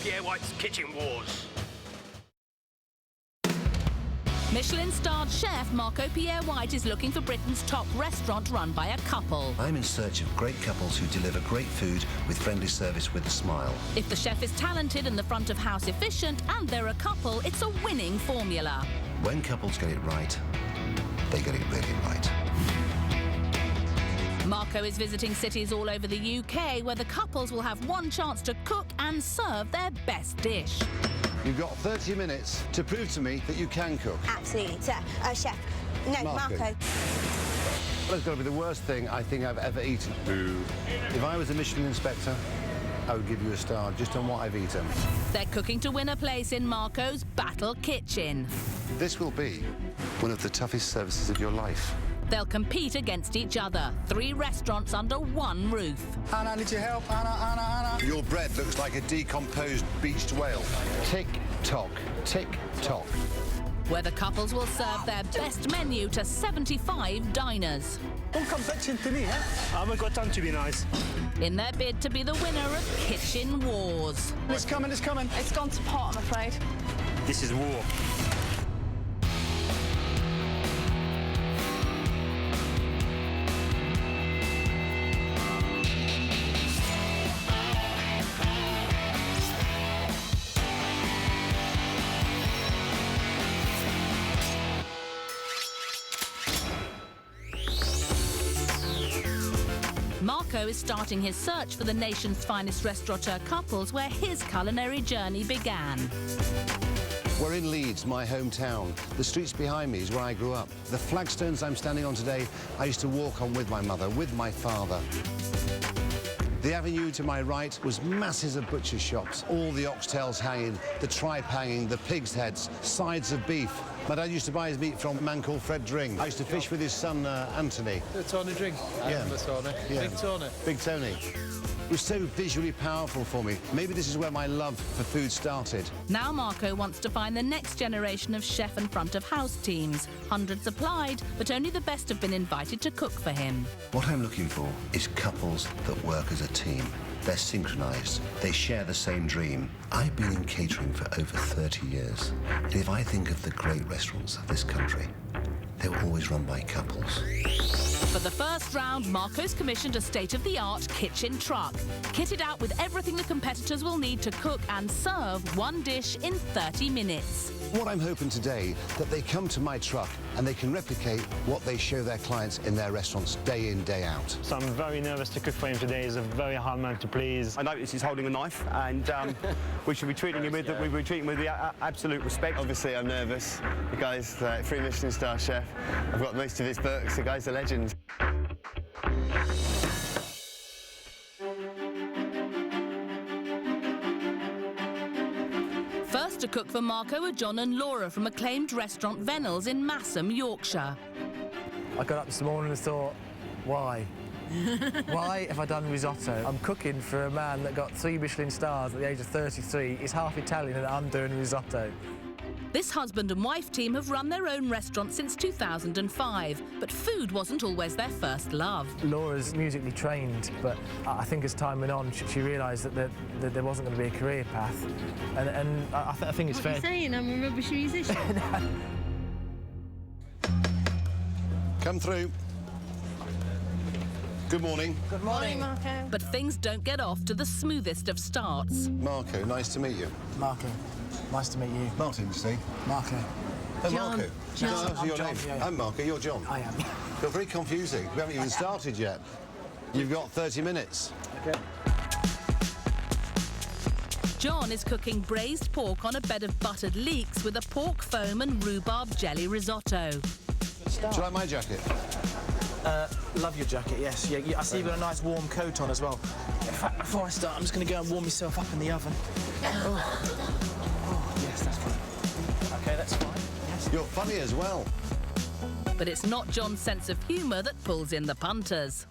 Pierre White's Kitchen Wars. Michelin-starred chef Marco Pierre White is looking for Britain's top restaurant run by a couple. I'm in search of great couples who deliver great food with friendly service with a smile. If the chef is talented and the front of house efficient and they're a couple, it's a winning formula. When couples get it right, they get it really right. Marco is visiting cities all over the UK where the couples will have one chance to cook and serve their best dish. You've got 30 minutes to prove to me that you can cook. Absolutely, sir. Chef. No, Marco. That's got to be the worst thing I think I've ever eaten. If I was a Michelin inspector, I would give you a star just on what I've eaten. They're cooking to win a place in Marco's Battle Kitchen. This will be one of the toughest services of your life. They'll compete against each other. 3 restaurants under one roof. Anna, need your help? Anna. Your bread looks like a decomposed beached whale. Tick-tock, tick-tock. Where the couples will serve their best menu to 75 diners. Don't come bitching to me, eh? I haven't got time to be nice. In their bid to be the winner of Kitchen Wars. It's coming. It's gone to pot, I'm afraid. This is war. Marco is starting his search for the nation's finest restaurateur couples where his culinary journey began. We're in Leeds, my hometown. The streets behind me is where I grew up. The flagstones I'm standing on today, I used to walk on with my mother, with my father. The avenue to my right was masses of butcher shops, all the oxtails hanging, the tripe hanging, the pig's heads, sides of beef. My dad used to buy his meat from a man called Fred Dring. I used to fish with his son, Anthony. Tony Dring? I remember Tony. Yeah. Big Tony? Big Tony. It was so visually powerful for me. Maybe this is where my love for food started. Now Marco wants to find the next generation of chef and front of house teams. Hundreds applied, but only the best have been invited to cook for him. What I'm looking for is couples that work as a team. They're synchronised. They share the same dream. I've been in catering for over 30 years. And if I think of the great restaurants of this country, they were always run by couples. For the first round, Marco's commissioned a state-of-the-art kitchen truck, kitted out with everything the competitors will need to cook and serve one dish in 30 minutes. What I'm hoping today, that they come to my truck and they can replicate what they show their clients in their restaurants day in, day out. So I'm very nervous to cook for him today. He's a very hard man to please. I notice he's holding a knife, and we should be treating him with the absolute respect. Obviously, I'm nervous. The guy's 3 Michelin star chef. I've got most of his books. The guy's a legend. First to cook for Marco are John and Laura from acclaimed restaurant Vennel's in Massam, Yorkshire. I got up this morning and thought, why? Why have I done risotto? I'm cooking for a man that got 3 Michelin stars at the age of 33. He's half Italian and I'm doing risotto. This husband and wife team have run their own restaurant since 2005, but food wasn't always their first love. Laura's musically trained, but I think as time went on, she realised that there wasn't going to be a career path, and I think it's fair. What are you saying? I'm a rubbish musician? Come through. Good morning. Good morning. Marco. But things don't get off to the smoothest of starts. Marco, nice to meet you. Marco, nice to meet you. Martin, you say? Marco. Oh, John. Marco. John. That's your John, name. yeah. I'm Marco, you're John. I am. You're very confusing. We haven't even started yet. You've got 30 minutes. Okay. John is cooking braised pork on a bed of buttered leeks with a pork foam and rhubarb jelly risotto. Do you like my jacket? Love your jacket, yes. Yeah, I see you've got a nice warm coat on as well. In fact, before I start, I'm just going to go and warm myself up in the oven. Oh, yes, that's fine. OK, that's fine. Yes. You're funny as well. But it's not John's sense of humour that pulls in the punters.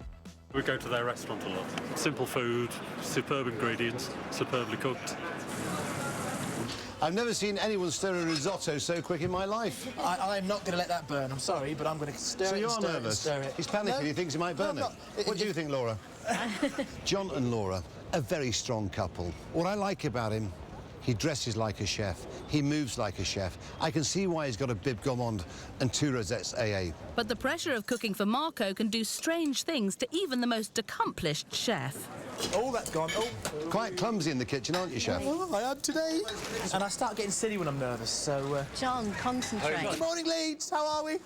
We go to their restaurant a lot. Simple food, superb ingredients, superbly cooked. I've never seen anyone stir a risotto so quick in my life. I'm not going to let that burn. I'm sorry, but I'm going to stir So it you're and stir nervous? it and stir it. He's panicking. No, He thinks he might burn no, it. I'm not. What do you think, Laura? John and Laura, a very strong couple. What I like about him, he dresses like a chef, he moves like a chef. I can see why he's got a bib gourmand and 2 rosettes AA. But the pressure of cooking for Marco can do strange things to even the most accomplished chef. Oh, that's gone. Oh. Quite clumsy in the kitchen, aren't you, chef? Oh, I am today. And I start getting silly when I'm nervous, so... John, concentrate. Good morning, Leeds. How are we?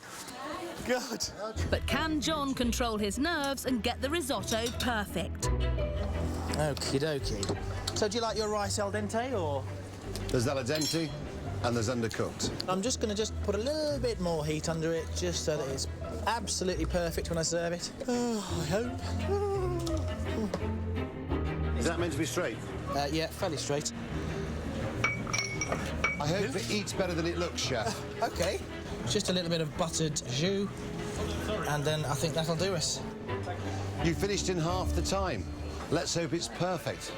Good. But can John control his nerves and get the risotto perfect? Okie dokie. So do you like your rice al dente, or...? There's al dente and there's undercooked. I'm just going to put a little bit more heat under it, just so that it's absolutely perfect when I serve it. Oh, I hope. Is that meant to be straight? Yeah, fairly straight. I hope it eats better than it looks, chef. OK. Just a little bit of buttered jus, and then I think that'll do us. You finished in half the time. Let's hope it's perfect.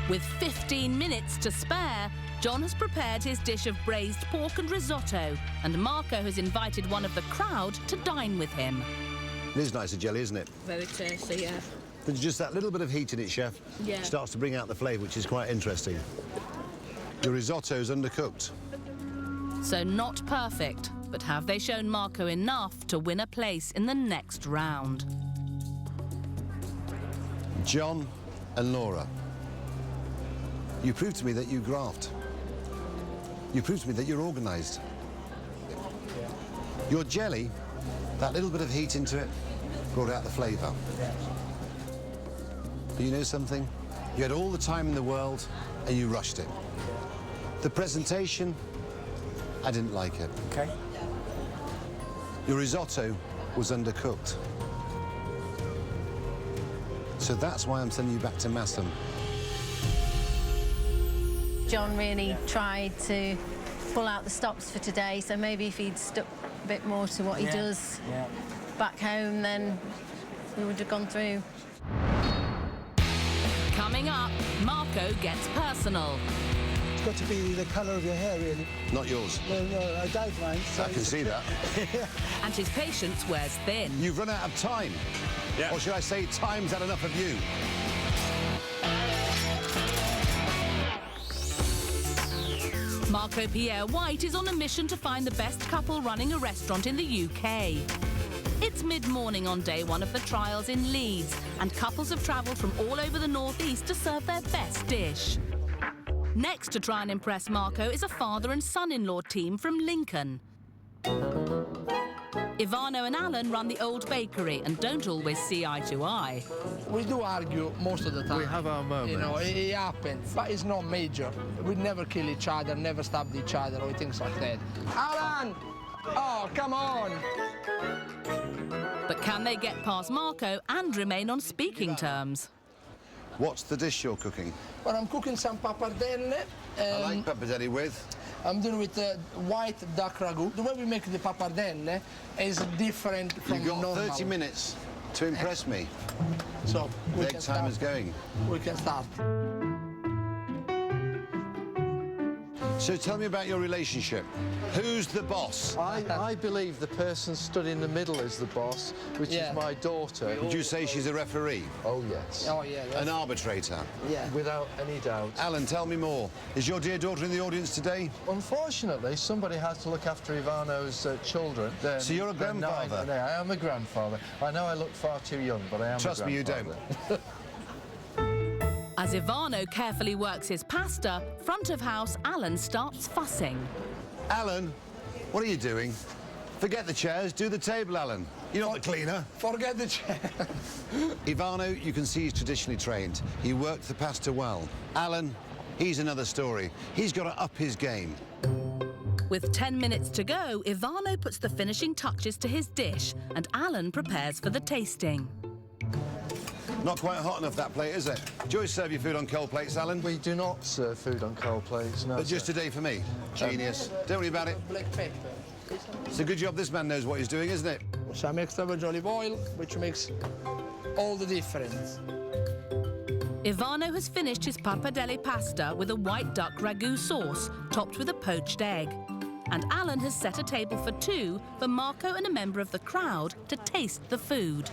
With 15 minutes to spare, John has prepared his dish of braised pork and risotto, and Marco has invited one of the crowd to dine with him. It is nice, a jelly, isn't it? Very tasty, yeah. There's just that little bit of heat in it, chef. Yeah. Starts to bring out the flavour, which is quite interesting. Your risotto's undercooked. So not perfect, but have they shown Marco enough to win a place in the next round? John and Laura, you proved to me that you graft. You proved to me that you're organised. Your jelly, that little bit of heat into it, brought out the flavour. But you know something? You had all the time in the world and you rushed it. The presentation, I didn't like it. OK. Your risotto was undercooked. So that's why I'm sending you back to Massam. John really tried to pull out the stops for today, so maybe if he'd stuck a bit more to what he does back home, then we would have gone through. Coming up, Marco gets personal. It's got to be the colour of your hair, really. Not yours. No, I don't mind. I can see that. And his patience wears thin. You've run out of time. Yeah. Or should I say, time's had enough of you. Marco Pierre White is on a mission to find the best couple running a restaurant in the UK. It's mid-morning on day one of the trials in Leeds, and couples have travelled from all over the northeast to serve their best dish. Next to try and impress Marco is a father and son-in-law team from Lincoln. Ivano and Alan run the old bakery and don't always see eye to eye. We do argue most of the time. We have our moments. You know, it happens, but it's not major. We never kill each other, never stab each other or things like that. Alan! Oh, come on! But can they get past Marco and remain on speaking terms? What's the dish you're cooking? Well, I'm cooking some pappardelle. I like pappardelle with. I'm doing with white duck ragu. The way we make the pappardelle is different from You've got normal. 30 minutes to impress me. So we Leg can time start. is going. We can start. So tell me about your relationship. Who's the boss? I believe the person stood in the middle is the boss, which is my daughter. Would you say she's a referee? Oh, yes. Oh, yeah. An arbitrator? Yeah. Without any doubt. Alan, tell me more. Is your dear daughter in the audience today? Unfortunately, somebody has to look after Ivano's children. So you're a grandfather? I am a grandfather. I know I look far too young, but I am Trust a me, you grandfather. don't. As Ivano carefully works his pasta, front of house Alan starts fussing. Alan, what are you doing? Forget the chairs, do the table, Alan. You're not the cleaner. Forget the chair. Ivano, you can see he's traditionally trained. He worked the pasta well. Alan, he's another story. He's got to up his game. With 10 minutes to go, Ivano puts the finishing touches to his dish and Alan prepares for the tasting. Not quite hot enough, that plate, is it? Do you always serve your food on cold plates, Alan? We do not serve food on cold plates, no. But just today for me. Genius. Don't worry about it. Black pepper. It's a good job this man knows what he's doing, isn't it? Some extra virgin olive oil, which makes all the difference. Ivano has finished his pappardelle pasta with a white duck ragu sauce, topped with a poached egg. And Alan has set a table for two for Marco and a member of the crowd to taste the food.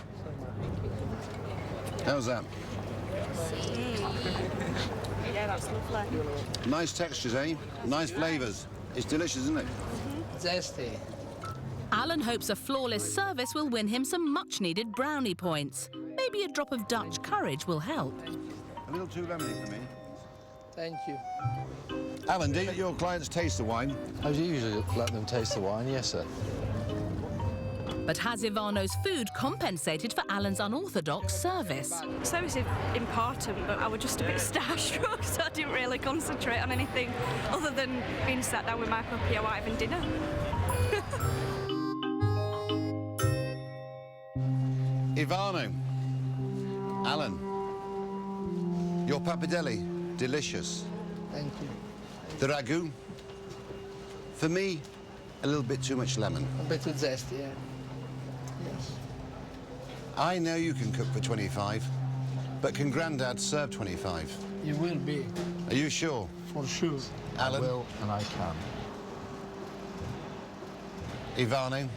How's that? Yeah, that's lovely. Nice textures, eh? Nice flavours. It's delicious, isn't it? Zesty. Alan hopes a flawless service will win him some much-needed brownie points. Maybe a drop of Dutch courage will help. A little too lemony for me. Thank you. Alan, do your clients taste the wine? I usually let them taste the wine, yes, sir. But has Ivano's food compensated for Alan's unorthodox service? Service is important, but I was just a bit starstruck, so I didn't really concentrate on anything other than being sat down with Michael and Pierre having dinner. Ivano, Alan, your pappardelle, delicious. Thank you. The ragu, for me, a little bit too much lemon. A bit too zesty, yeah. Yes. I know you can cook for 25, but can Grandad serve 25? You will be. Are you sure? For sure. Alan? I will and I can. Ivano,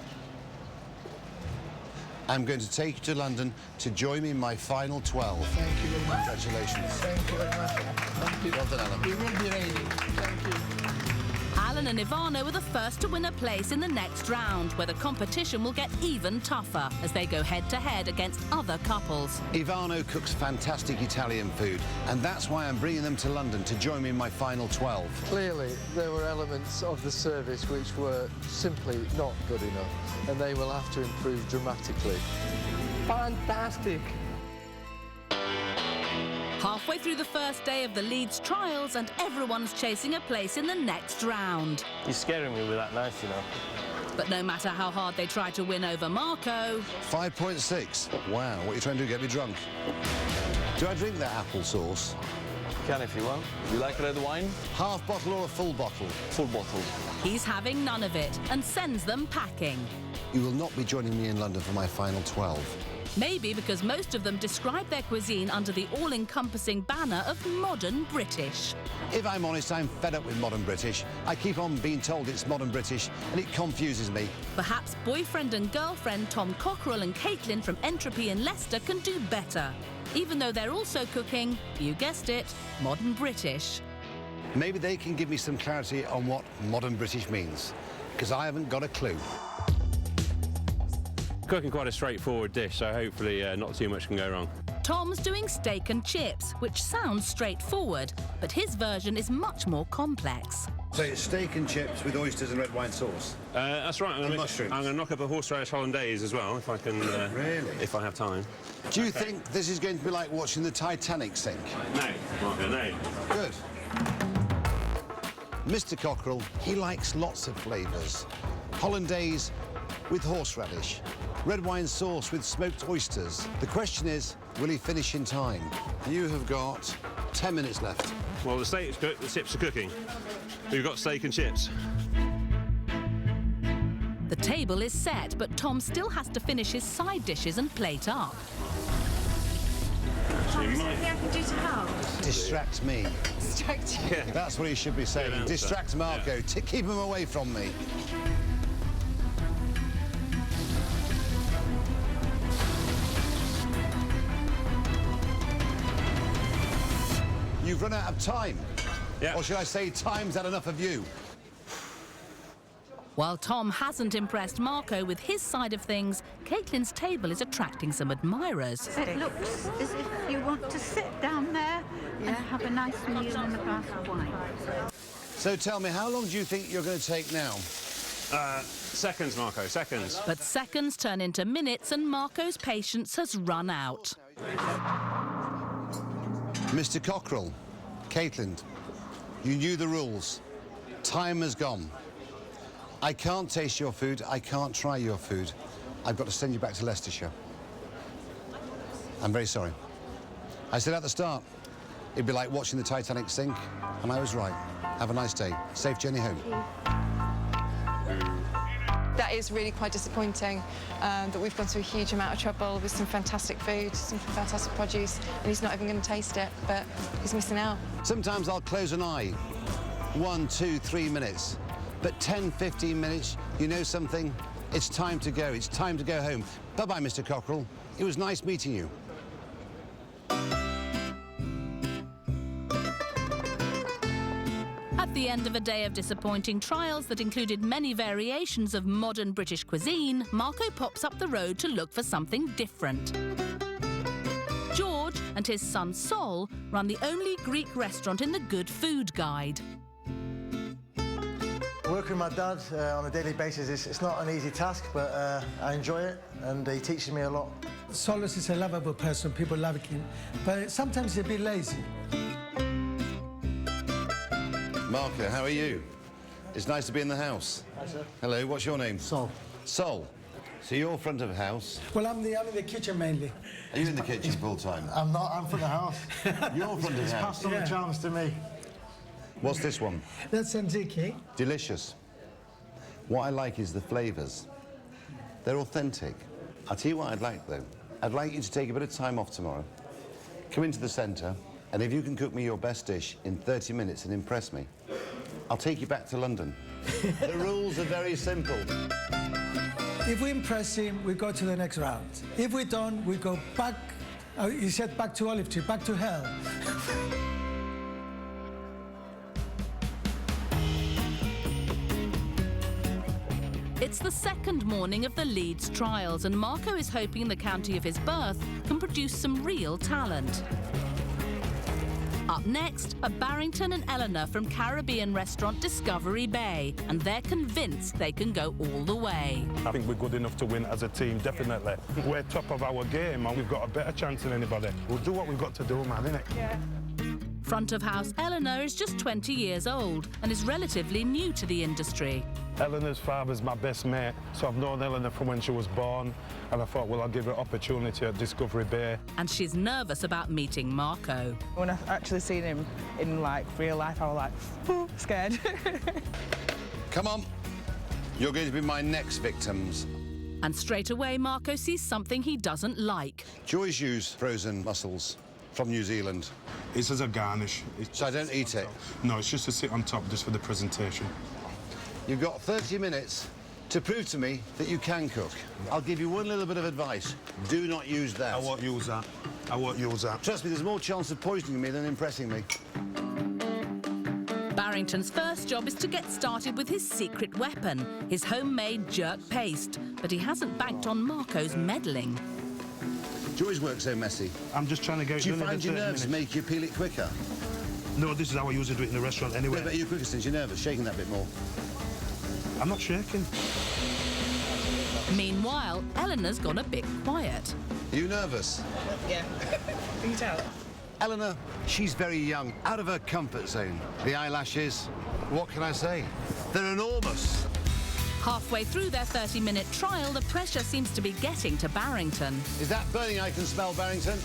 I'm going to take you to London to join me in my final 12. Thank you very much. Congratulations. Thank you very much. Thank you. Well done, Alan. We will be ready. Thank you. Alan and Ivano are the first to win a place in the next round, where the competition will get even tougher as they go head-to-head against other couples. Ivano cooks fantastic Italian food, and that's why I'm bringing them to London to join me in my final 12. Clearly, there were elements of the service which were simply not good enough, and they will have to improve dramatically. Fantastic. Halfway through the first day of the Leeds trials, and everyone's chasing a place in the next round. You're scaring me with that knife, you know. But no matter how hard they try to win over Marco... 5.6. Wow, what are you trying to do, get me drunk? Do I drink that apple sauce? Can if you want. You like red wine? Half bottle or a full bottle? Full bottle. He's having none of it and sends them packing. You will not be joining me in London for my final 12. Maybe because most of them describe their cuisine under the all-encompassing banner of modern British. If I'm honest, I'm fed up with modern British. I keep on being told it's modern British, and it confuses me. Perhaps boyfriend and girlfriend Tom Cockerell and Caitlin from Entropy in Leicester can do better, even though they're also cooking, you guessed it, modern British. Maybe they can give me some clarity on what modern British means, because I haven't got a clue. Cooking quite a straightforward dish, so hopefully not too much can go wrong. Tom's doing steak and chips, which sounds straightforward, but his version is much more complex. So it's steak and chips with oysters and red wine sauce? That's right. I'm going to knock up a horseradish hollandaise as well, if I can. Really? If I have time. Do you think this is going to be like watching the Titanic sink? No, Marco, no. Good. Mr. Cockerell, he likes lots of flavours. Hollandaise with horseradish. Red wine sauce with smoked oysters. The question is, will he finish in time? You have got 10 minutes left. Well, the steak's cooked, the chips are cooking. We've got steak and chips. The table is set, but Tom still has to finish his side dishes and plate up. Is there anything I can do to help? Distract me. Distract you? Yeah. That's what he should be saying. Yeah, Distract Marco. Yeah. Keep him away from me. You've run out of time. Yeah. Or should I say, time's had enough of you. While Tom hasn't impressed Marco with his side of things, Caitlin's table is attracting some admirers. It looks as if you want to sit down there and have a nice meal and a glass of wine. So tell me, how long do you think you're going to take now? Seconds, Marco, seconds. But seconds turn into minutes and Marco's patience has run out. Mr. Cockerell, Caitlin, you knew the rules. Time has gone. I can't taste your food. I can't try your food. I've got to send you back to Leicestershire. I'm very sorry. I said at the start, it'd be like watching the Titanic sink, and I was right. Have a nice day. Safe journey home. That is really quite disappointing, that we've gone through a huge amount of trouble with some fantastic food, some fantastic produce, and he's not even going to taste it, but he's missing out. Sometimes I'll close an eye. 1, 2, 3 minutes. But 10, 15 minutes, you know something? It's time to go. It's time to go home. Bye-bye, Mr. Cockerell. It was nice meeting you. the end of a day of disappointing trials that included many variations of modern British cuisine, Marco pops up the road to look for something different. George and his son Sol run the only Greek restaurant in the Good Food Guide. Working with my dad on a daily basis, it's not an easy task, but I enjoy it and he teaches me a lot. Solus is a lovable person, people love him, but sometimes he's a bit lazy. Marco, how are you? It's nice to be in the house. Hi, sir. Hello, what's your name? Sol. Sol. So you're front of house. Well, I'm in the kitchen mainly. Are you in the kitchen full time? I'm not, I'm from the house. You're front of It's house. passed on the charms to me. What's this one? That's tzatziki. Delicious. What I like is the flavours. They're authentic. I'll tell you what I'd like, though. I'd like you to take a bit of time off tomorrow. Come into the centre, and if you can cook me your best dish in 30 minutes and impress me, I'll take you back to London. The rules are very simple. If we impress him, we go to the next round. If we don't, we go back, he said back to Olive Tree, back to hell. It's the second morning of the Leeds trials, and Marco is hoping the county of his birth can produce some real talent. Up next are Barrington and Eleanor from Caribbean restaurant Discovery Bay, and they're convinced they can go all the way. I think we're good enough to win as a team, definitely. We're top of our game and we've got a better chance than anybody. We'll do what we've got to do, man, innit? Yeah. Front of house Eleanor is just 20 years old and is relatively new to the industry. Eleanor's father's my best mate, so I've known Eleanor from when she was born, and I thought, well, I'll give her an opportunity at Discovery Bay. And she's nervous about meeting Marco. When I actually seen him in like real life, I was like, scared. Come on. You're going to be my next victims. And straight away, Marco sees something he doesn't like. Do you always use frozen mussels from New Zealand? It's as a garnish. So I don't eat it? No, it's just to sit on top, just for the presentation. You've got 30 minutes to prove to me that you can cook. I'll give you one little bit of advice. Do not use that. I won't use that. I won't use that. Trust me, there's more chance of poisoning me than impressing me. Barrington's first job is to get started with his secret weapon, his homemade jerk paste. But he hasn't banked on Marco's meddling. Do you always work so messy? I'm just trying to get it Do you done in find your 30 nerves minutes. make you peel it quicker? No, this is how I usually do it in the restaurant anyway. Yeah, but you're quicker since you're nervous, shaking that bit more. I'm not shaking. Meanwhile, Eleanor's gone a bit quiet. Are you nervous? Yeah. You can tell. Eleanor, she's very young, out of her comfort zone. The eyelashes, what can I say? They're enormous. Halfway through their 30-minute trial, the pressure seems to be getting to Barrington. Is that burning I can smell, Barrington?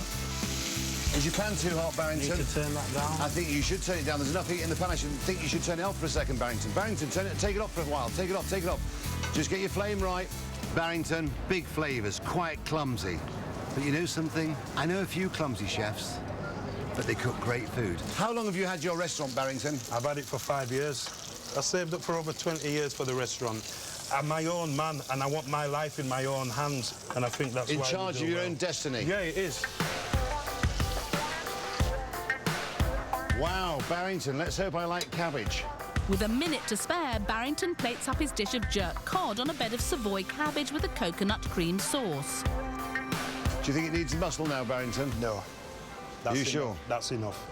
Is your pan too hot, Barrington? You should turn that down. I think you should turn it down. There's enough heat in the pan. I think you should turn it off for a second, Barrington. Barrington, take it off for a while. Take it off, take it off. Just get your flame right. Barrington, big flavours, quite clumsy. But you know something? I know a few clumsy chefs, but they cook great food. How long have you had your restaurant, Barrington? I've had it for 5 years. I saved up for over 20 years for the restaurant. I'm my own man, and I want my life in my own hands, and I think that's in why charge of your own destiny? Yeah, it is. Wow, Barrington, let's hope I like cabbage. With a minute to spare, Barrington plates up his dish of jerk cod on a bed of Savoy cabbage with a coconut cream sauce. Do you think it needs a mussel now, Barrington? No. Are you enough. sure? That's enough.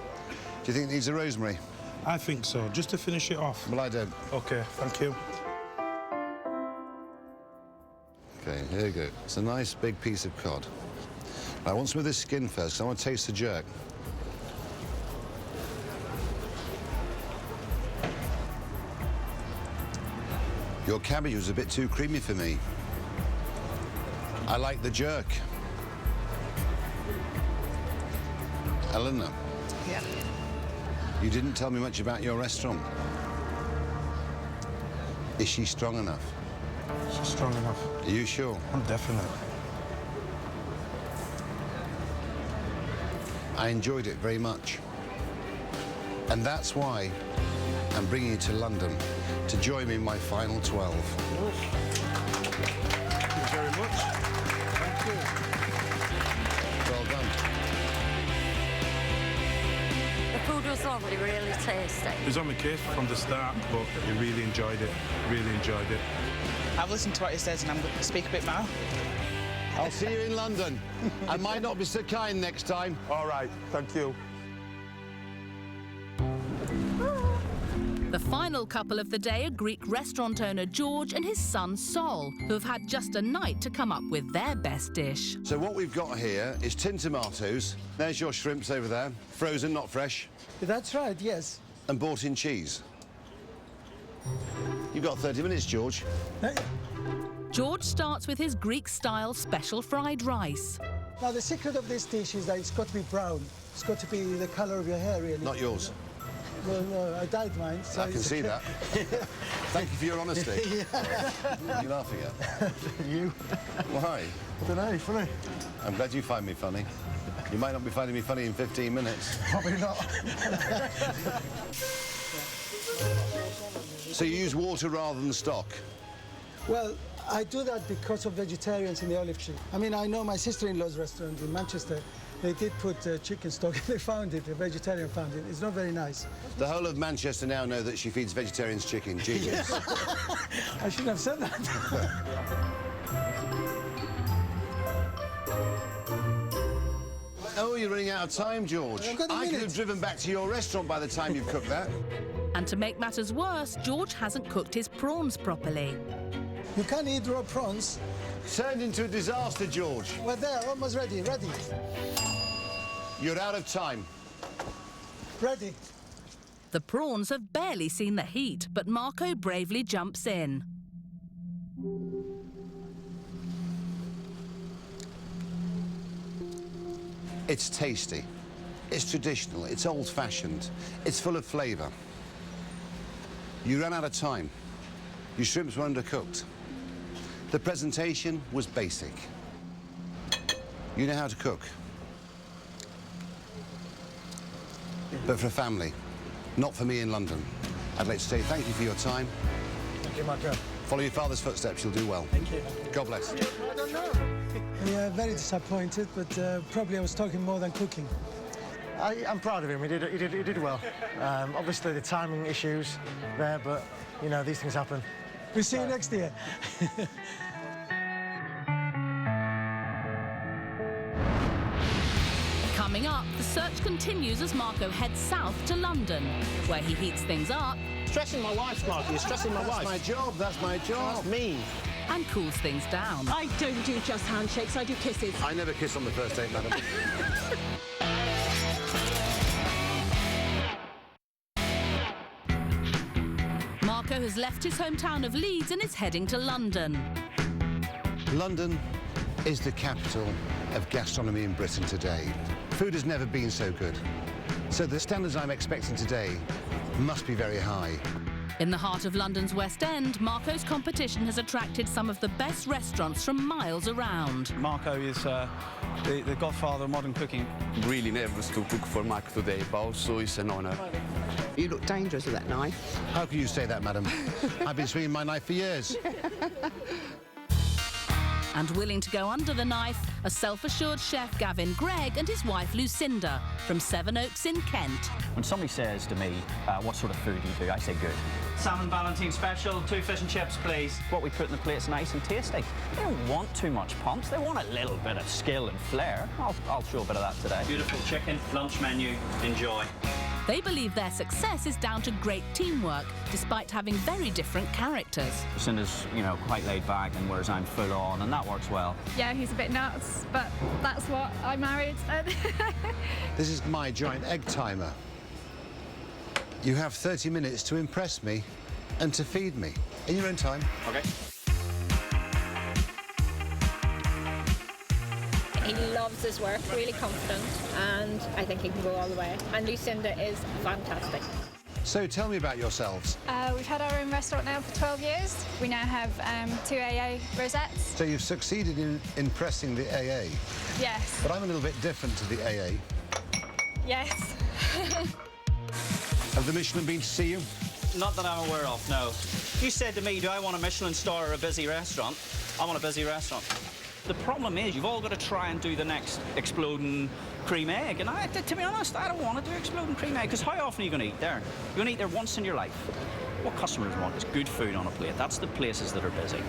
Do you think it needs a rosemary? I think so, just to finish it off. Well, I don't. OK, thank you. OK, here you go. It's a nice big piece of cod. Now, I want some of this skin first, because I want to taste the jerk. Your cabbage was a bit too creamy for me. I like the jerk. Eleanor. Yeah. You didn't tell me much about your restaurant. Is she strong enough? She's strong enough. Are you sure? I'm definite. I enjoyed it very much. And that's why I'm bringing you to London to join me in my final 12. Thank you very much. Thank you. Well done. The food was lovely, really tasty. He was on my case from the start, but he really enjoyed it. Really enjoyed it. I've listened to what he says and I'm going to speak a bit more. I'll see you in London. I might not be so kind next time. All right, thank you. The final couple of the day are Greek restaurant owner George and his son Sol, who have had just a night to come up with their best dish. So what we've got here is tinned tomatoes. There's your shrimps over there. Frozen, not fresh. That's right, yes. And bought-in cheese. You've got 30 minutes, George. George starts with his Greek-style special fried rice. Now, the secret of this dish is that it's got to be brown. It's got to be the colour of your hair, really. Not yours. Well, no, I dyed mine, so I can see that. Thank you for your honesty. What are you laughing at? You. Why? I don't know, funny. I'm glad you find me funny. You might not be finding me funny in 15 minutes. Probably not. So you use water rather than stock? Well, I do that because of vegetarians in the olive tree. I mean, I know my sister-in-law's restaurant in Manchester. They did put chicken stock, and they found it, a vegetarian found it. It's not very nice. The whole of Manchester now know that she feeds vegetarians chicken. Genius. I shouldn't have said that. Oh, you're running out of time, George. I could have driven back to your restaurant by the time you've cooked that. And to make matters worse, George hasn't cooked his prawns properly. You can't eat raw prawns. Turned into a disaster, George. We're there, almost ready, ready. You're out of time. Ready. The prawns have barely seen the heat, but Marco bravely jumps in. It's tasty. It's traditional. It's old-fashioned. It's full of flavour. You ran out of time. Your shrimps were undercooked. The presentation was basic. You know how to cook. But for a family, not for me in London. I'd like to say thank you for your time. Thank you, Marco. Follow your father's footsteps, you'll do well. Thank you. God bless. I don't know. Yeah, very disappointed, but probably I was talking more than cooking. I'm proud of him. He did well. Obviously, the timing issues there, but, you know, these things happen. We'll see you next year. Coming up, the search continues as Marco heads south to London, where he heats things up. Stressing my wife, Mark. You're stressing my wife. That's my job. That's my job. That's me. And cools things down. I don't do just handshakes, I do kisses. I never kiss on the first date, madam. Marco has left his hometown of Leeds and is heading to London. London is the capital of gastronomy in Britain today. Food has never been so good. So the standards I'm expecting today must be very high. In the heart of London's West End, Marco's competition has attracted some of the best restaurants from miles around. Marco is the godfather of modern cooking. Really nervous to cook for Mark today, but also it's an honor. You look dangerous with that knife. How can you say that, madam? I've been swinging my knife for years. And willing to go under the knife, a self-assured chef Gavin Gregg and his wife Lucinda from Sevenoaks in Kent. When somebody says to me, what sort of food do you do, I say good. Salmon Ballantine special, 2 fish and chips, please. What we put in the plate's nice and tasty. They don't want too much punch, they want a little bit of skill and flair. I'll show a bit of that today. Beautiful chicken, lunch menu, enjoy. They believe their success is down to great teamwork, despite having very different characters. Lucinda's, you know, quite laid back, and whereas I'm full on, and that works well. Yeah, he's a bit nuts, but that's what I married. This is my giant egg timer. You have 30 minutes to impress me and to feed me in your own time. Okay. He loves his work, really confident, and I think he can go all the way. And Lucinda is fantastic. So tell me about yourselves. We've had our own restaurant now for 12 years. We now have 2 AA rosettes. So you've succeeded in impressing the AA. Yes. But I'm a little bit different to the AA. Yes. Have the Michelin been to see you? Not that I'm aware of, no. You said to me, do I want a Michelin star or a busy restaurant? I want a busy restaurant. The problem is you've all got to try and do the next exploding cream egg. And to be honest, I don't want to do exploding cream egg, because how often are you going to eat there? You're going to eat there once in your life. What customers want is good food on a plate. That's the places that are busy.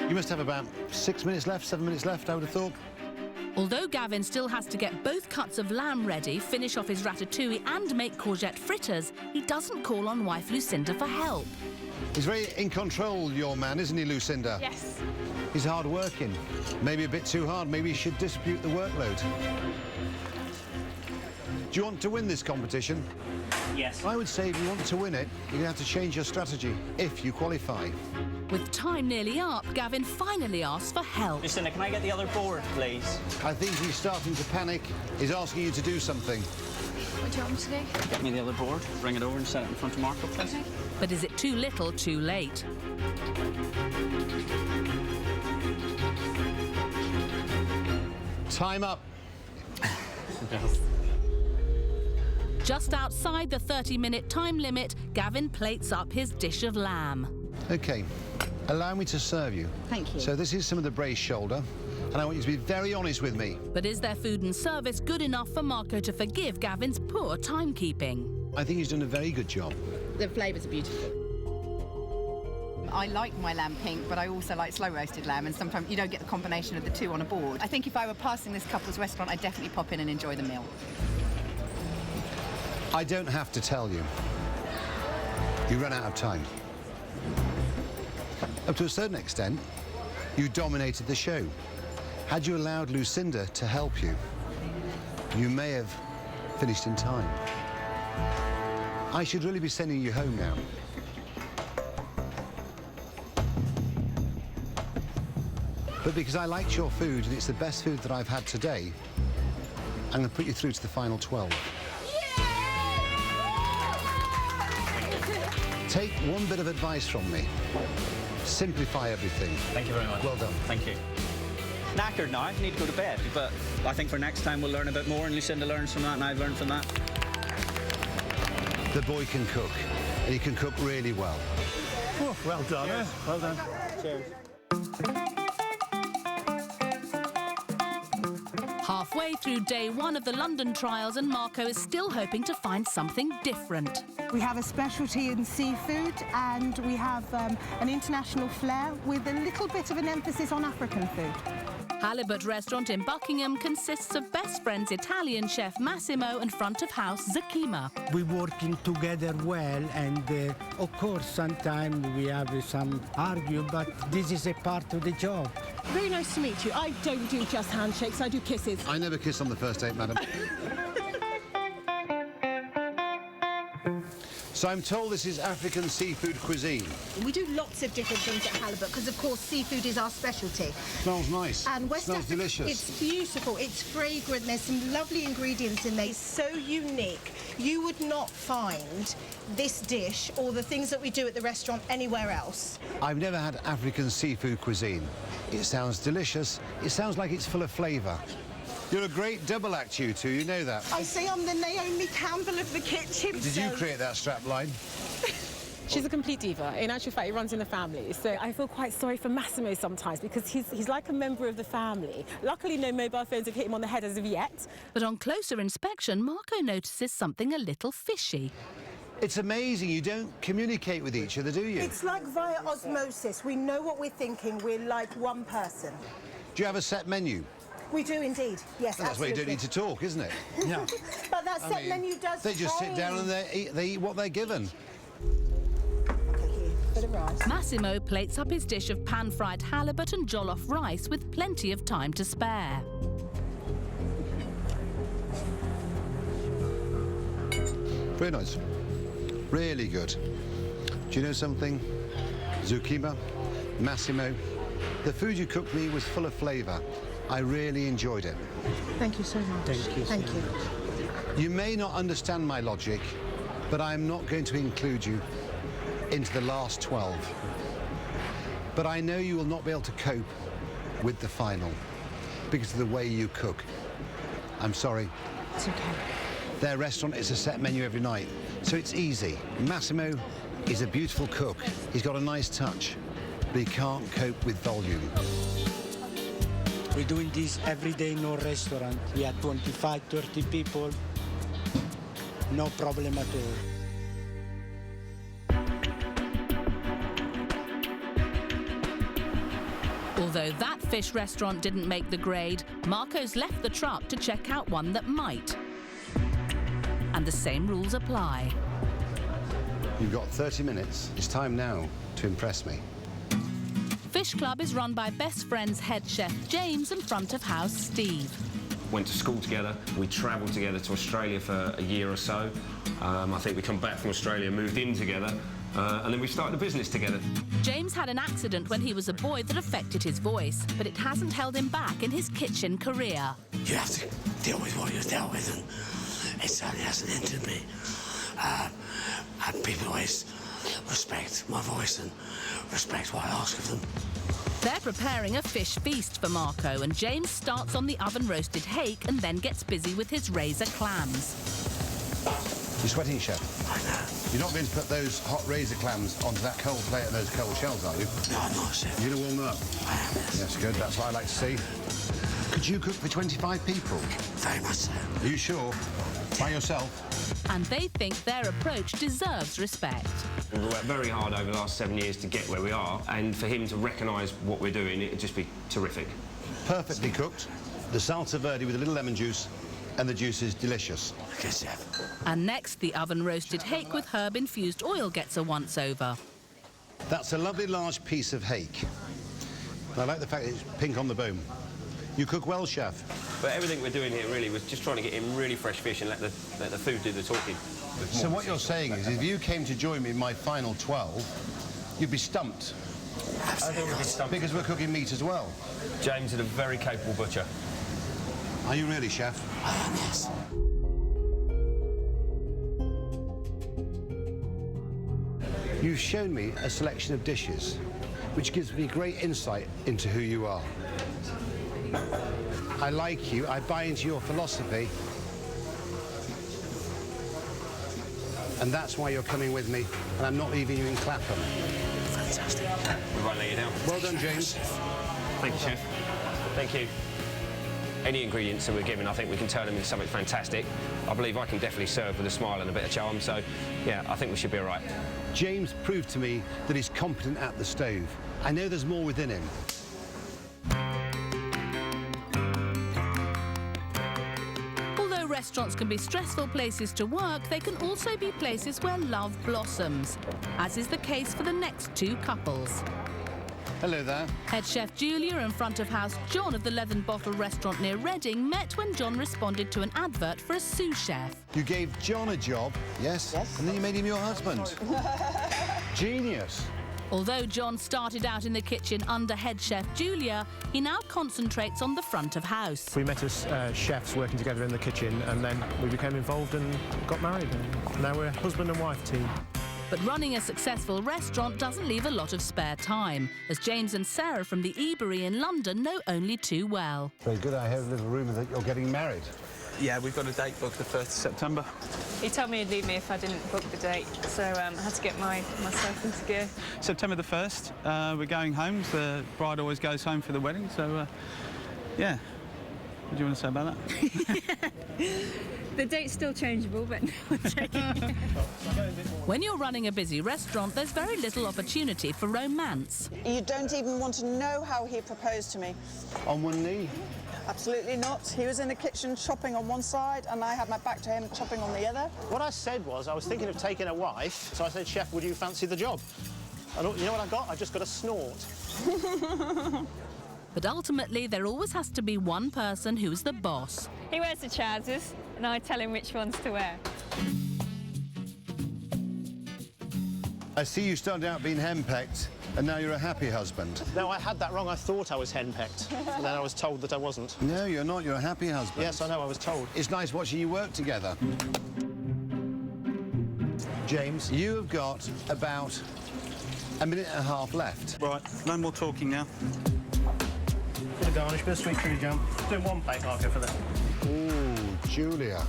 You must have about 6 minutes left, 7 minutes left, I would have thought. Although Gavin still has to get both cuts of lamb ready, finish off his ratatouille and make courgette fritters, he doesn't call on wife Lucinda for help. He's very in control, your man, isn't he, Lucinda? Yes. He's hard-working. Maybe a bit too hard. Maybe he should distribute the workload. Do you want to win this competition? Yes. I would say if you want to win it, you're going to have to change your strategy if you qualify. With time nearly up, Gavin finally asks for help. Lucinda, can I get the other board, please? I think he's starting to panic. He's asking you to do something. What do you want me to do? Get me the other board, bring it over and set it in front of Marco, please. Okay. But is it too little, too late? Time up. Just outside the 30-minute time limit, Gavin plates up his dish of lamb. OK, allow me to serve you. Thank you. So this is some of the braised shoulder, and I want you to be very honest with me. But is their food and service good enough for Marco to forgive Gavin's poor timekeeping? I think he's done a very good job. The flavours are beautiful. I like my lamb pink, but I also like slow-roasted lamb, and sometimes you don't get the combination of the two on a board. I think if I were passing this couple's restaurant, I'd definitely pop in and enjoy the meal. I don't have to tell you. You run out of time. Up to a certain extent, you dominated the show. Had you allowed Lucinda to help you, you may have finished in time. I should really be sending you home now. But because I liked your food and it's the best food that I've had today, I'm going to put you through to the final 12. Take one bit of advice from me. Simplify everything. Thank you very much. Well done. Thank you. Knackered now, I need to go to bed, but I think for next time we'll learn a bit more, and Lucinda learns from that and I've learned from that. The boy can cook, and he can cook really well. Oh, well done, eh? Well done. Cheers. Halfway through day one of the London trials, and Marco is still hoping to find something different. We have a specialty in seafood, and we have an international flair with a little bit of an emphasis on African food. Halibut restaurant in Buckingham consists of best friends Italian chef Massimo and front of house Zakima. We working together well, and of course sometimes we have some argue, but this is a part of the job. Very nice to meet you. I don't do just handshakes, I do kisses. I never kiss on the first date, madam. So I'm told this is African seafood cuisine. We do lots of different things at Halibut because, of course, seafood is our specialty. Smells nice. And West Smells Africa, delicious. It's beautiful. It's fragrant. There's some lovely ingredients in there. It's so unique. You would not find this dish or the things that we do at the restaurant anywhere else. I've never had African seafood cuisine. It sounds delicious. It sounds like it's full of flavour. You're a great double act, you two. You know that. I say I'm the Naomi Campbell of the kitchen. Did you create that strapline? She's a complete diva. In actual fact, it runs in the family. So I feel quite sorry for Massimo sometimes because he's like a member of the family. Luckily, no mobile phones have hit him on the head as of yet. But on closer inspection, Marco notices something a little fishy. It's amazing. You don't communicate with each other, do you? It's like via osmosis. We know what we're thinking. We're like one person. Do you have a set menu? We do indeed, yes, That's why you don't need to talk, isn't it? Yeah. But that set menu does They just sit change. down and they eat what they're given. Okay, here, bit of rice. Massimo plates up his dish of pan-fried halibut and jollof rice with plenty of time to spare. Very nice. Really good. Do you know something? Zucchima, Massimo, the food you cooked me was full of flavour. I really enjoyed it. Thank you so much. Thank you. Thank you. You may not understand my logic, but I am not going to include you into the last 12. But I know you will not be able to cope with the final because of the way you cook. I'm sorry. It's okay. Their restaurant is a set menu every night, so it's easy. Massimo is a beautiful cook. He's got a nice touch, but he can't cope with volume. We're doing this every day in our restaurant. We have 25, 30 people. No problem at all. Although that fish restaurant didn't make the grade, Marco's left the truck to check out one that might. And the same rules apply. You've got 30 minutes. It's time now to impress me. Fish Club is run by best friends head chef James and front of house Steve. Went to school together. We travelled together to Australia for a year or so. I think we come back from Australia, moved in together, and then we started a business together. James had an accident when he was a boy that affected his voice, but it hasn't held him back in his kitchen career. You have to deal with what you're dealt with, and it certainly hasn't hindered me. And people always respect my voice and respect what I ask of them. They're preparing a fish feast for Marco, and James starts on the oven-roasted hake and then gets busy with his razor clams. You're sweating, Chef? I know. You're not going to put those hot razor clams onto that cold plate and those cold shells, are you? No, I'm not, Chef. You're going to warm them up? I am, yes. That's good. That's what I like to see. Could you cook for 25 people? Very much so. Are you sure? By yourself? And they think their approach deserves respect. We've worked very hard over the last 7 years to get where we are, and for him to recognise what we're doing, it'd just be terrific. Perfectly cooked. The salsa verde with a little lemon juice, and the juice is delicious. Okay, Chef. And next, the oven-roasted hake with herb-infused oil gets a once-over. That's a lovely large piece of hake. I like the fact it's pink on the bone. You cook well, Chef. But everything we're doing here really was just trying to get in really fresh fish and let the food do the talking. So what you're saying is, if you came to join me in my final 12, you'd be stumped. I think we'd be stumped. Because we're cooking meat as well. James is a very capable butcher. Are you really, Chef? I am, yes. You've shown me a selection of dishes, which gives me great insight into who you are. I like you, I buy into your philosophy, and that's why you're coming with me, and I'm not leaving you in Clapham. Fantastic. We won't let you down. Well done, James. Thank you, Chef. Thank you. Any ingredients that we're given, I think we can turn them into something fantastic. I believe I can definitely serve with a smile and a bit of charm, so, yeah, I think we should be all right. James proved to me that he's competent at the stove. I know there's more within him. Restaurants can be stressful places to work, they can also be places where love blossoms, as is the case for the next two couples. Hello there. Head chef Julia and front of house John of the Leathern Bottle restaurant near Reading met when John responded to an advert for a sous chef. You gave John a job, yes? And then you made him your husband. Genius. Although John started out in the kitchen under head chef Julia, he now concentrates on the front of house. We met as chefs working together in the kitchen, and then we became involved and got married. And now we're a husband and wife team. But running a successful restaurant doesn't leave a lot of spare time, as James and Sarah from the Ebury in London know only too well. Very good. I heard a little rumour that you're getting married. Yeah, we've got a date booked the 1st of September. He told me he'd leave me if I didn't book the date, so I had to get myself into gear. September the 1st, we're going home. The bride always goes home for the wedding, so, yeah. What do you want to say about that? The date's still changeable, but no, I'm joking. When you're running a busy restaurant, there's very little opportunity for romance. You don't even want to know how he proposed to me. On one knee? Absolutely not. He was in the kitchen chopping on one side and I had my back to him chopping on the other. What I said was I was thinking of taking a wife, so I said, Chef, would you fancy the job? And you know what I got? I just got a snort. But ultimately, there always has to be one person who's the boss. He wears the trousers, and I tell him which ones to wear. I see you started out being henpecked, and now you're a happy husband. No, I had that wrong. I thought I was henpecked, and then I was told that I wasn't. No, you're not. You're a happy husband. Yes, I know. I was told. It's nice watching you work together. James, you have got about a minute and a half left. Right, no more talking now. Bit of garnish, bit of sweet chili jam. Doing one plate, I'll go for that. Ooh, Julia.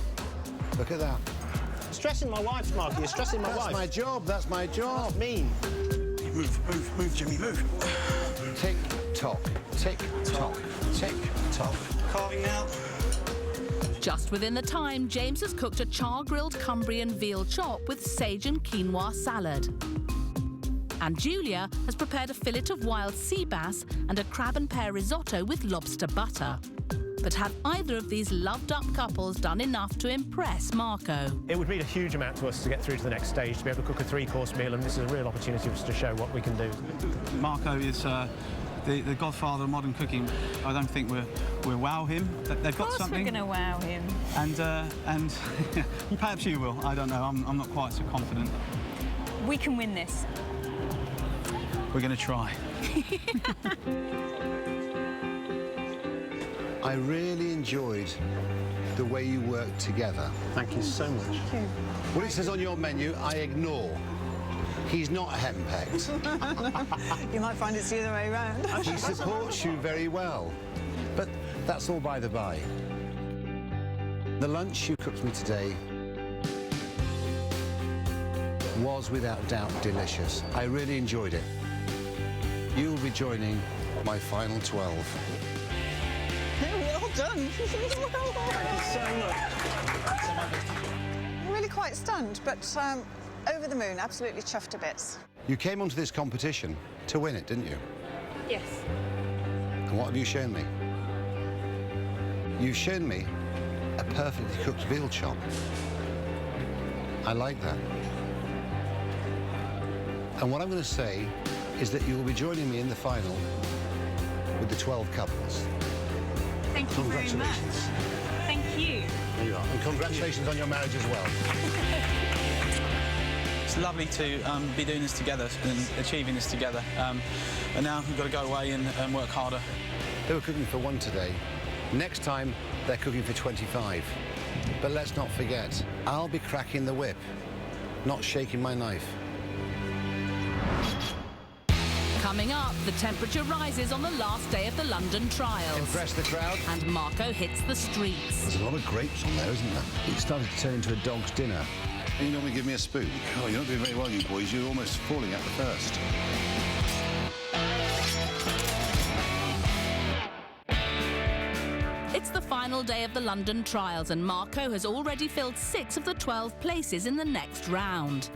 Look at that. Stressing my wife, Mark. You're stressing my wife. That's my job. That's my job. Mean. Move, Jimmy, move. Tick tock, Tick-tock, tick-tock. Carving now. Just within the time, James has cooked a char-grilled Cumbrian veal chop with sage and quinoa salad. And Julia has prepared a fillet of wild sea bass and a crab and pear risotto with lobster butter. But have either of these loved-up couples done enough to impress Marco? It would mean a huge amount to us to get through to the next stage, to be able to cook a three-course meal, and this is a real opportunity for us to show what we can do. Marco is the godfather of modern cooking. I don't think we'll wow him. They've got something. We're going to wow him. And perhaps you will. I don't know. I'm not quite so confident. We can win this. We're going to try. I really enjoyed the way you worked together. Thank you so much. What it says on your menu, I ignore. He's not henpecked. You might find it's the other way around. He supports you very well. But that's all by the by. The lunch you cooked me today was without doubt delicious. I really enjoyed it. You'll be joining my final 12. Well done. Thank you so much. I'm really quite stunned, but over the moon, absolutely chuffed to bits. You came onto this competition to win it, didn't you? Yes. And what have you shown me? You've shown me a perfectly cooked veal chop. I like that. And what I'm going to say is that you will be joining me in the final with the 12 couples. Thank you very much. Thank you. There you are. And congratulations on your marriage as well. It's lovely to be doing this together and achieving this together. And now we've got to go away and work harder. They were cooking for one today. Next time, they're cooking for 25. But let's not forget, I'll be cracking the whip, not shaking my knife. Coming up, the temperature rises on the last day of the London trials. Impress the crowd. And Marco hits the streets. There's a lot of grapes on there, isn't there? It started to turn into a dog's dinner. You normally give me a spoon. Oh, you're not doing very well, you boys. You're almost falling at the first. It's the final day of the London trials, and Marco has already filled 6 of the 12 places in the next round.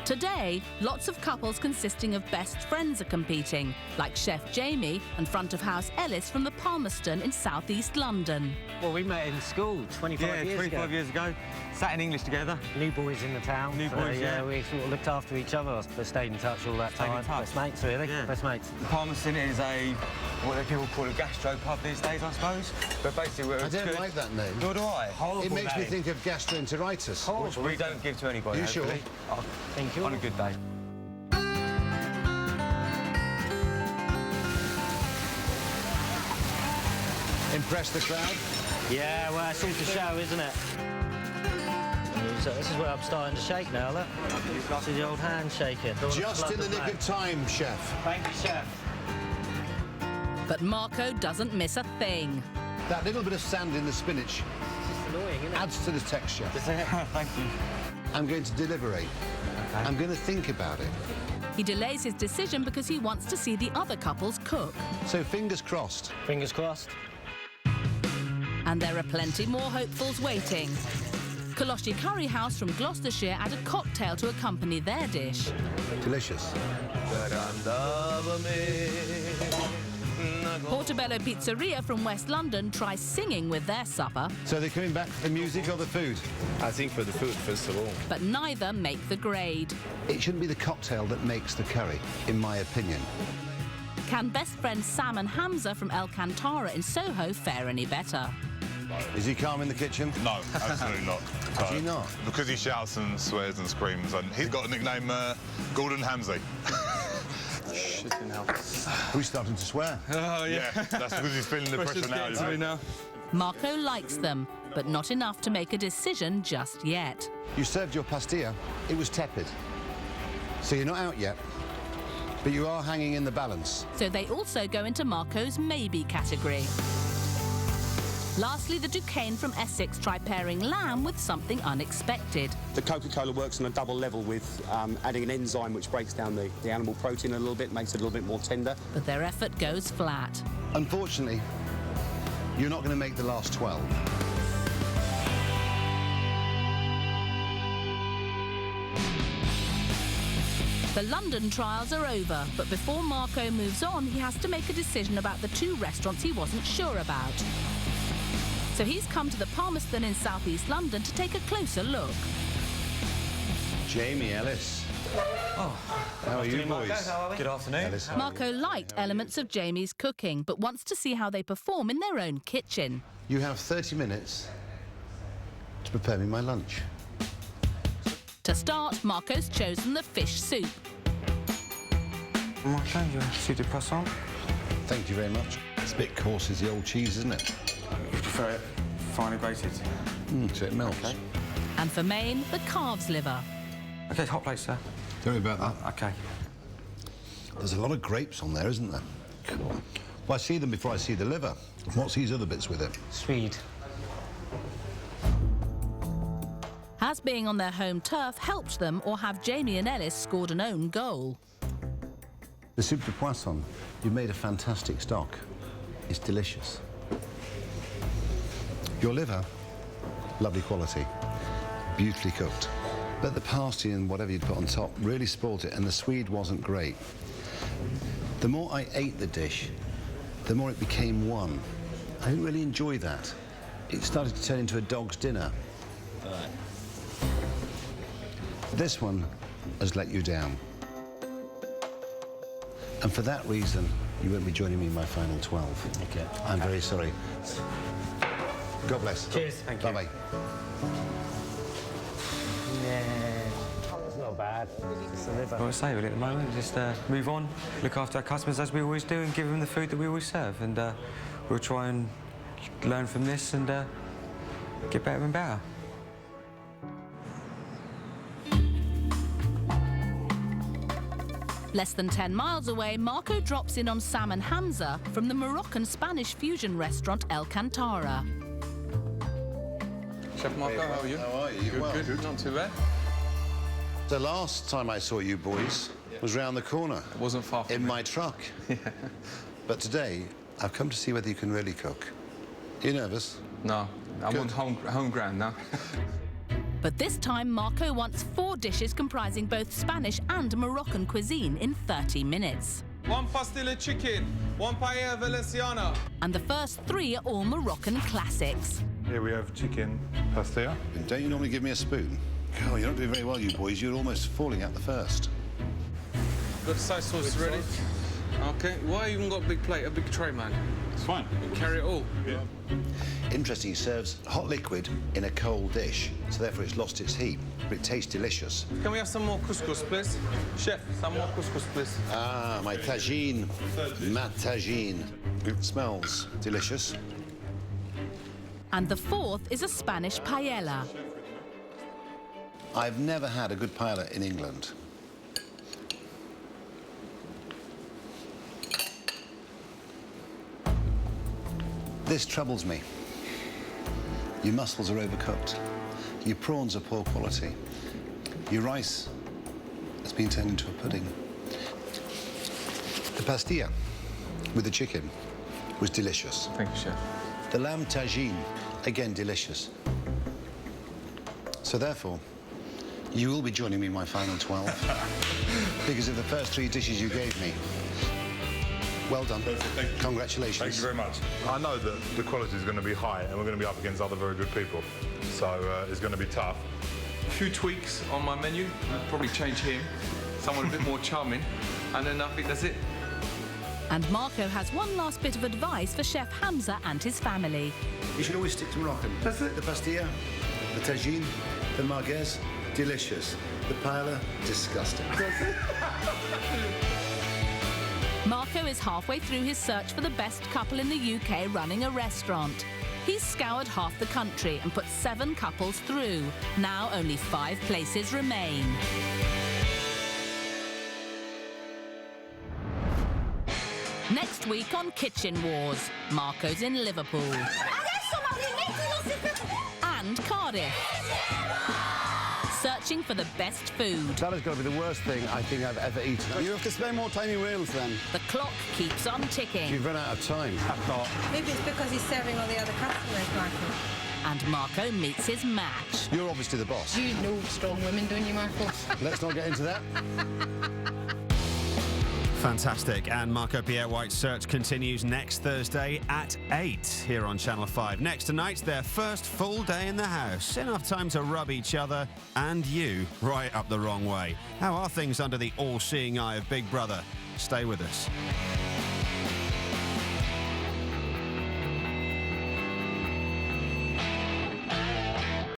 Today, lots of couples consisting of best friends are competing, like Chef Jamie and front-of-house Ellis from the Palmerston in southeast London. Well, we met in school 25 years ago. Yeah, 25 years ago. Sat in English together. New boys in the town. New boys, yeah. We sort of looked after each other. I stayed in touch all that time. Best mates, really. Yeah. Best mates. Palmerston is what people call a gastro pub these days, I suppose. But basically, I don't like that name. Nor do I. Horrible it makes me think of gastroenteritis. Which we don't give to anybody. You sure? Oh, thank you. On a good day. Impress the crowd? Yeah, well, it's all to show, isn't it? So this is where I'm starting to shake now, look. See the old hand shaking. Just in the nick of time, Chef. Thank you, Chef. But Marco doesn't miss a thing. That little bit of sand in the spinach annoying, isn't it? adds to the texture. Thank you. I'm going to deliberate. Okay. I'm going to think about it. He delays his decision because he wants to see the other couples cook. So fingers crossed. Fingers crossed. And there are plenty more hopefuls waiting. Koloshi Curry House from Gloucestershire add a cocktail to accompany their dish. Delicious. Portobello Pizzeria from West London tries singing with their supper. So they're coming back for the music or the food? I think for the food, first of all. But neither make the grade. It shouldn't be the cocktail that makes the curry, in my opinion. Can best friends Sam and Hamza from El Cantara in Soho fare any better? Is he calm in the kitchen? No, absolutely not. Is he not? Because he shouts and swears and screams, and he's got a nickname, Gordon Hamzy. Shit in hell. Are we starting to swear? Oh, yeah. That's because he's feeling the pressure now. Marco likes them, but not enough to make a decision just yet. You served your pastilla. It was tepid. So you're not out yet, but you are hanging in the balance. So they also go into Marco's maybe category. Lastly, the Duquesne from Essex try pairing lamb with something unexpected. The Coca-Cola works on a double level with adding an enzyme which breaks down the animal protein a little bit, makes it a little bit more tender. But their effort goes flat. Unfortunately, you're not going to make the last 12. The London trials are over, but before Marco moves on, he has to make a decision about the 2 restaurants he wasn't sure about. So he's come to the Palmerston in southeast London to take a closer look. Jamie Ellis. Oh, how are you, boys? Good afternoon. Ellis, how are Marco liked elements of Jamie's cooking, but wants to see how they perform in their own kitchen. you? You have 30 minutes to prepare me my lunch. To start, Marco's chosen the fish soup. Marco, your soup de poisson. Thank you very much. It's a bit coarse as the old cheese, isn't it? You prefer it finely grated? So it melts. Okay. And for main, the calf's liver. Okay, hot plate, sir. Tell me about that. Okay. There's a lot of grapes on there, isn't there? Cool. Well, I see them before I see the liver. What's these other bits with it? Swede. Has being on their home turf helped them, or have Jamie and Ellis scored an own goal? The soup de poisson, you've made a fantastic stock. It's delicious. Your liver, lovely quality, beautifully cooked. But the pasty and whatever you'd put on top really spoiled it, and the Swede wasn't great. The more I ate the dish, the more it became one. I didn't really enjoy that. It started to turn into a dog's dinner. This one has let you down. And for that reason, you won't be joining me in my final 12. Okay. I'm very sorry. God bless. Cheers. Thank you. Bye-bye. Yeah. It's not bad. It's the liver. What I say really at the moment, just move on, look after our customers as we always do, and give them the food that we always serve. And we'll try and learn from this and get better and better. Less than 10 miles away, Marco drops in on Sam and Hamza from the Moroccan-Spanish fusion restaurant El Cantara. Chef Marco, how are you? How are you? Good, good. Not too bad. The last time I saw you boys was round the corner. It wasn't far from in my truck. But today, I've come to see whether you can really cook. Are you nervous? No, I want home ground now. But this time, Marco wants 4 dishes comprising both Spanish and Moroccan cuisine in 30 minutes. 1 pastel de chicken, 1 paella valenciana. And the first 3 are all Moroccan classics. Here we have chicken pastilla. And don't you normally give me a spoon? Oh, you're not doing very well, you boys. You're almost falling out the first. Got the side sauce ready? Okay, why you even got a big plate, a big tray, man? It's fine. You carry it all? Yeah. Interesting, he serves hot liquid in a cold dish, so therefore it's lost its heat, but it tastes delicious. Can we have some more couscous, please? Chef, some more couscous, please. Ah, my tagine. Ma tagine. It smells delicious. And the 4th is a Spanish paella. I've never had a good paella in England. This troubles me. Your mussels are overcooked. Your prawns are poor quality. Your rice has been turned into a pudding. The pastilla with the chicken was delicious. Thank you, Chef. The lamb tagine, again, delicious. So therefore, you will be joining me in my final 12 because of the first 3 dishes you gave me. Well done. Thank you. Congratulations. Thank you very much. I know that the quality is going to be high and we're going to be up against other very good people. So it's going to be tough. A few tweaks on my menu. I'll probably change him. Someone a bit more charming. And then I think that's it. And Marco has one last bit of advice for Chef Hamza and his family. You should always stick to Moroccan. That's it. The pastilla, the tagine, the merguez, delicious. The paella, disgusting. Marco is halfway through his search for the best couple in the UK running a restaurant. He's scoured half the country and put 7 couples through. Now only 5 places remain. Next week on Kitchen Wars, Marco's in Liverpool. Adesso and Cardiff. Searching for the best food. That has got to be the worst thing I think I've ever eaten. You have to spend more time in Wales then. The clock keeps on ticking. You've run out of time. I've got. Maybe it's because he's serving all the other customers, Michael. And Marco meets his match. You're obviously the boss. You know strong women, don't you, Michael? Let's not get into that. Fantastic. And Marco Pierre White's search continues next Thursday at 8 here on Channel 5. Next tonight, their first full day in the house. Enough time to rub each other and you right up the wrong way. How are things under the all-seeing eye of Big Brother? Stay with us.